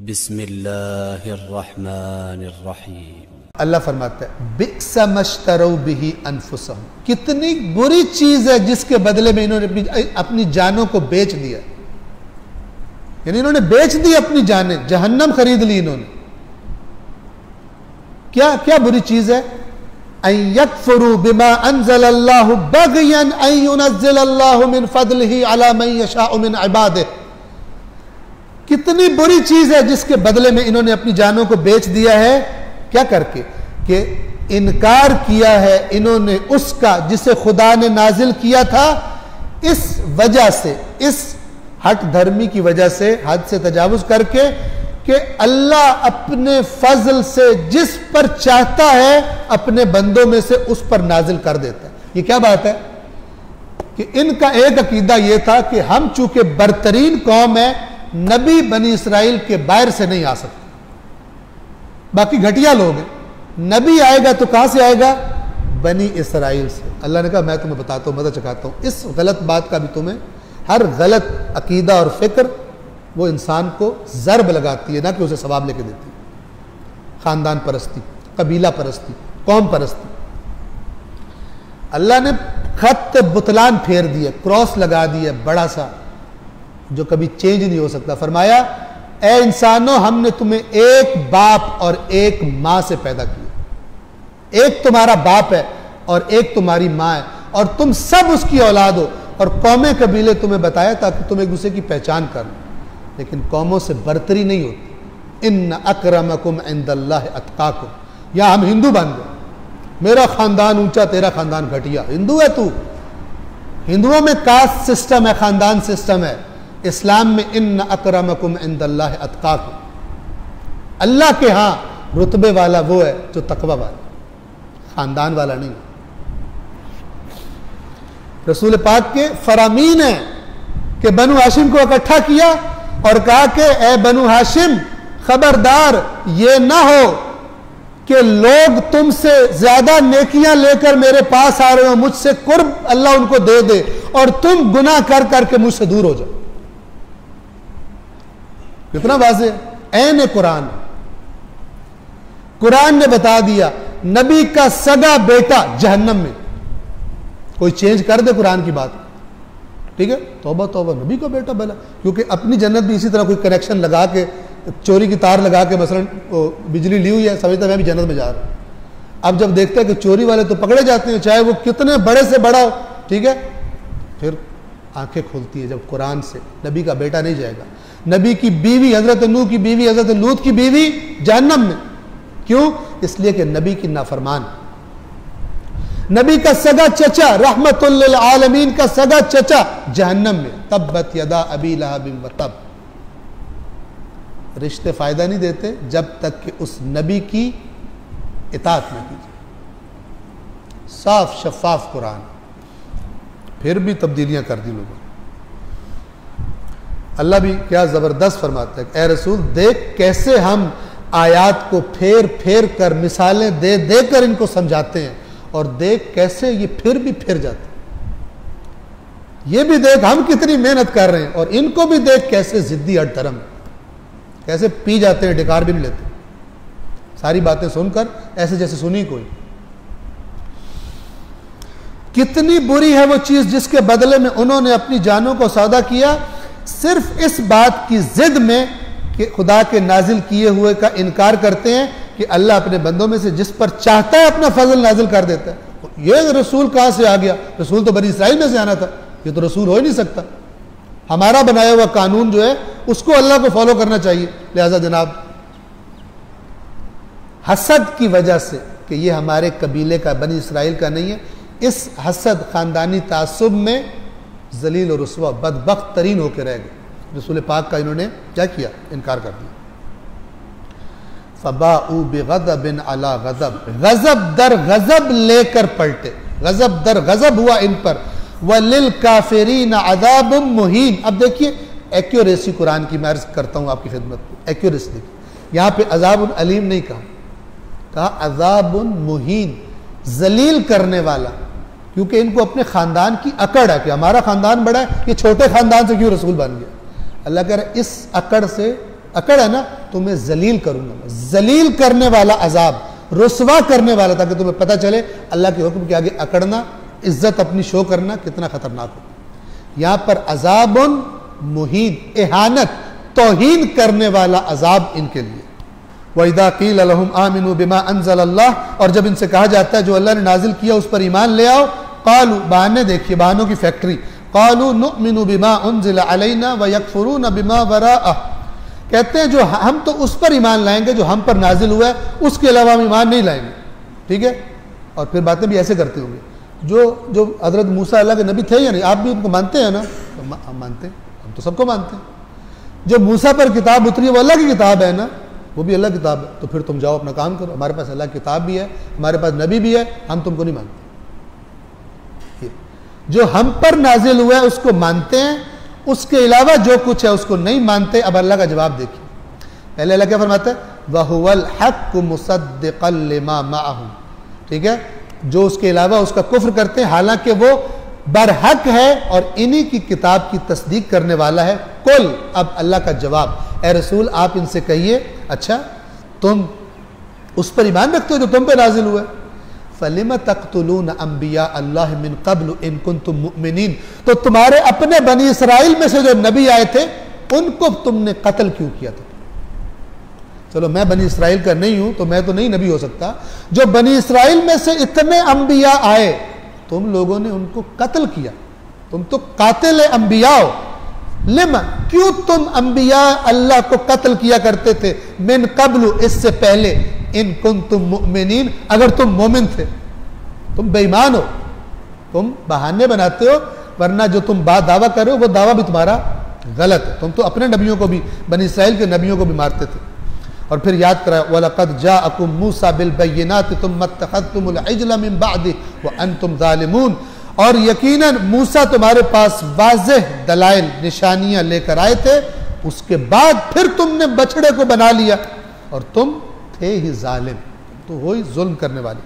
بسم اللہ الرحمن الرحیم۔ اللہ فرماتا ہے بئس ما اشتروا بہ انفسہم، کتنی بری چیز ہے جس کے بدلے میں انہوں نے اپنی جانوں کو بیچ دیا، یعنی انہوں نے بیچ دی اپنی جانیں، جہنم خرید لی انہوں نے۔ کیا بری چیز ہے؟ ان یکفروا بما انزل اللہ بغیا ان ینزل اللہ من فضلہ علی من یشاء من عبادہ، کتنی بری چیز ہے جس کے بدلے میں انہوں نے اپنی جانوں کو بیچ دیا ہے۔ کیا کر کے کہ انکار کیا ہے انہوں نے اس کا جسے خدا نے نازل کیا تھا، اس وجہ سے، اس ہٹ دھرمی کی وجہ سے، حد سے تجاوز کر کے کہ اللہ اپنے فضل سے جس پر چاہتا ہے اپنے بندوں میں سے اس پر نازل کر دیتا ہے۔ یہ کیا بات ہے کہ ان کا ایک عقیدہ یہ تھا کہ ہم چونکہ برترین قوم ہے، نبی بنی اسرائیل کے باہر سے نہیں آ سکتے، باقی گھٹیا لوگ ہیں، نبی آئے گا تو کہاں سے آئے گا؟ بنی اسرائیل سے۔ اللہ نے کہا میں تمہیں بتاتا ہوں، مدد چکھاتا ہوں۔ اس غلط بات کا بھی تمہیں، ہر غلط عقیدہ اور فکر وہ انسان کو ضرب لگاتی ہے، نہ کہ اسے ثواب لے کے دیتی ہے۔ خاندان پرستی، قبیلہ پرستی، قوم پرستی۔ اللہ نے خط بطلان پھیر دیا، کراس لگا دیا بڑا سا، جو کبھی چینج نہیں ہو سکتا۔ فرمایا اے انسانوں، ہم نے تمہیں ایک باپ اور ایک ماں سے پیدا کیا، ایک تمہارا باپ ہے اور ایک تمہاری ماں ہے، اور تم سب اس کی اولاد ہو، اور قومیں قبیلے تمہیں بتایا تاکہ تم ایک دوسرے کی پہچان کر لو، لیکن قوموں سے برتری نہیں ہوتی۔ ان اکرمکم عند اللہ اتقاکم، یا ہم ہندو بن گئے، میرا خاندان اونچا تیرا خاندان گھٹیا، ہندو ہے تو۔ ہندوؤں میں کاسٹ سسٹم ہے، خاندان سسٹم ہے، اسلام میں ان اکرمکم عند اللہ اتقاکم، اللہ کے ہاں رتبے والا وہ ہے جو تقوی والا، خاندان والا نہیں۔ رسول پاک کے فرامین ہیں کہ بنو ہاشم کو اکٹھا کیا اور کہا کہ اے بنو ہاشم، خبردار یہ نہ ہو کہ لوگ تم سے زیادہ نیکیاں لے کر میرے پاس آ رہے ہو، مجھ سے قرب اللہ ان کو دے دے، اور تم گناہ کر کر کے مجھ سے دور ہو جاؤ۔ کتنا واضح عین قرآن، قرآن نے بتا دیا نبی کا سگا بیٹا جہنم میں۔ کوئی چینج کر دے قرآن کی بات، ٹھیک ہے، توبہ توبہ، نبی کا بیٹا بھلا، کیونکہ اپنی جنت بھی اسی طرح کوئی کنیکشن لگا کے، چوری کی تار لگا کے مثلا بجلی لی ہوئی ہے، سمجھتا میں بھی جنت میں جا رہا ہوں۔ اب جب دیکھتا ہے کہ چوری والے تو پکڑے جاتے ہیں، چاہے وہ کتنے بڑے سے بڑا ہو، ٹھیک ہے، پھر آنکھیں کھلتی ہے جب قرآن سے نبی کا بیٹا نہیں جائے گا۔ نبی کی بیوی حضرت نوح کی بیوی، حضرت لوط کی بیوی جہنم میں، کیوں؟ اس لیے کہ نبی کی نافرمان۔ نبی کا سگا چچا، رحمت للعالمین کا سگا چچا جہنم میں، تبت یدا ابی لہب وتب۔ رشتے فائدہ نہیں دیتے جب تک کہ اس نبی کی اطاعت نہ کیجیے۔ صاف شفاف قرآن، پھر بھی تبدیلیاں کر دی لوگوں۔ اللہ بھی کیا زبردست فرماتا ہے کہ اے رسول دیکھ کیسے ہم آیات کو پھیر پھیر کر، مثالیں دے دے کر ان کو سمجھاتے ہیں، اور دیکھ کیسے یہ پھر بھی پھر جاتے ہیں۔ یہ بھی دیکھ ہم کتنی محنت کر رہے ہیں، اور ان کو بھی دیکھ کیسے ضدی ہٹ دھرم، کیسے پی جاتے ہیں، ڈکار بھی نہیں لیتے، ساری باتیں سن کر ایسے جیسے سنی کوئی۔ کتنی بری ہے وہ چیز جس کے بدلے میں انہوں نے اپنی جانوں کو سودا کیا، صرف اس بات کی ضد میں کہ خدا کے نازل کیے ہوئے کا انکار کرتے ہیں کہ اللہ اپنے بندوں میں سے جس پر چاہتا ہے اپنا فضل نازل کر دیتا ہے۔ یہ رسول کہاں سے آ گیا؟ رسول تو بنی اسرائیل میں سے آنا تھا، یہ تو رسول ہو ہی نہیں سکتا۔ ہمارا بنایا ہوا قانون جو ہے اس کو اللہ کو فالو کرنا چاہیے، لہذا جناب حسد کی وجہ سے کہ یہ ہمارے قبیلے کا، بنی اسرائیل کا نہیں ہے، اس حسد خاندانی تعصب میں ذلیل و رسوا بدبخت ترین ہو کے رہ گئے۔ رسول پاک کا انہوں نے کیا کیا؟ انکار کر دیا۔ فباؤوا بغضب علی غضب، غضب در غضب لے کر پلٹے، غضب در غضب ہوا ان پر۔ وَلِلْكَافِرِينَ عَذَابٌ مُّهِينٌ۔ اب دیکھیے ایکیوریسی قرآن کی میں عرض کرتا ہوں آپ کی خدمت کو، ایکیوریسی دیکھیے، یہاں پہ عذاب علیم نہیں کہا عذاب مہین، ذلیل کرنے والا، کیونکہ ان کو اپنے خاندان کی اکڑ ہے کہ ہمارا خاندان بڑا ہے، یہ چھوٹے خاندان سے کیوں رسول بن گیا۔ اللہ کہہ رہا ہے اس اکڑ سے، اکڑ ہے نا تمہیں ذلیل کروں گا، ذلیل کرنے والا عذاب، رسوا کرنے والا، تاکہ تمہیں پتہ چلے اللہ کے حکم کے آگے اکڑنا، عزت اپنی شو کرنا کتنا خطرناک ہو۔ یہاں پر عذاب مہین، اہانت، توہین کرنے والا عذاب ان کے لیے۔ وَإِذَا قِيلَ لَهُمْ آمِنُوا بِمَا أَنزَلَ اللَّهُ، اور جب ان سے کہا جاتا ہے جو اللہ نے نازل کیا اس پر ایمان لے آؤ، قالوا، بہانے دیکھیے، بہانوں کی فیکٹری، قالوا نؤمن بما انزل علینا ویکفرون بما وراءہ، کہتے ہیں جو ہم تو اس پر ایمان لائیں گے جو ہم پر نازل ہوا ہے، اس کے علاوہ ہم ایمان نہیں لائیں گے، ٹھیک ہے؟ اور پھر باتیں بھی ایسے کرتے ہوں گے، جو حضرت موسیٰ اللہ کے نبی تھے یا نہیں، آپ بھی ان کو مانتے ہیں نا؟ ہم مانتے ہیں، ہم تو سب کو مانتے ہیں۔ جو موسیٰ پر کتاب اتری ہے وہ اللہ کی کتاب ہے نا، وہ بھی اللہ کی کتاب ہے، تو پھر تم جاؤ اپنا کام کرو، ہمارے پاس اللہ کی کتاب بھی ہے، ہمارے پاس نبی بھی ہے، ہم تم کو نہیں مانتے۔ جو ہم پر نازل ہوا ہے اس کو مانتے ہیں، اس کے علاوہ جو کچھ ہے اس کو نہیں مانتے۔ اب اللہ کا جواب دیکھیں، پہلے اللہ کیا فرماتا ہے؟ وَهُوَ الْحَقُّ مُصَدِّقًا لِمَا مَعَهُمْ، ٹھیک ہے؟ جو اس کے علاوہ اس کا کفر کرتے ہیں حالانکہ وہ برحق ہے اور انہی کی کتاب کی تصدیق کرنے والا ہے۔ کل، اب اللہ کا جواب، اے رسول آپ ان سے کہیے، اچھا تم اس پر ایمان رکھتے ہو جو تم پہ نازل ہوا ہے، فَلِمَ تَقْتُلُونَ أَنْبِيَاءَ اللَّهِ مِنْ قَبْلُ إِن كُنْتُم مُؤْمِنِينَ، تو تمہارے اپنے بنی اسرائیل میں سے جو نبی آئے تھے ان کو تم نے قتل کیوں کیا تھا؟ چلو میں بنی اسرائیل کا نہیں ہوں تو میں تو نہیں نبی ہو سکتا، جو بنی اسرائیل میں سے اتنے انبیاء آئے تم لوگوں نے ان کو قتل کیا، تم تو قاتل انبیاء ہو۔ لما، کیوں تم انبیاء اللہ کو قتل کیا کرتے تھے؟ من قبل، اس سے پہلے، ان کنتم مؤمنین، اگر تم مومن تھے، تم بے ایمان ہو، تم بہانے بناتے ہو، ورنہ جو تم دعویٰ کر رہے ہو وہ دعویٰ بھی تمہارا غلط ہے، تم تو اپنے نبیوں کو بھی، بنی اسرائیل کے نبیوں کو بھی مارتے تھے۔ اور پھر یاد کرا وَلَقَدْ جَاءَكُم مُوسَى بِالْبَيِّنَاتِ ثُمَّ اتَّخَذْتُمُ الْعِجْلَ مِن بَعْدِهِ وَأَنْتُمْ ظَالِمُونَ، اور یقیناً موسیٰ تمہارے پاس واضح دلائل، نشانیاں لے کر آئے تھے، اس کے بعد پھر تم نے بچڑے کو بنا لیا اور تم تھے ہی ظالم، تو وہی ظلم کرنے والے۔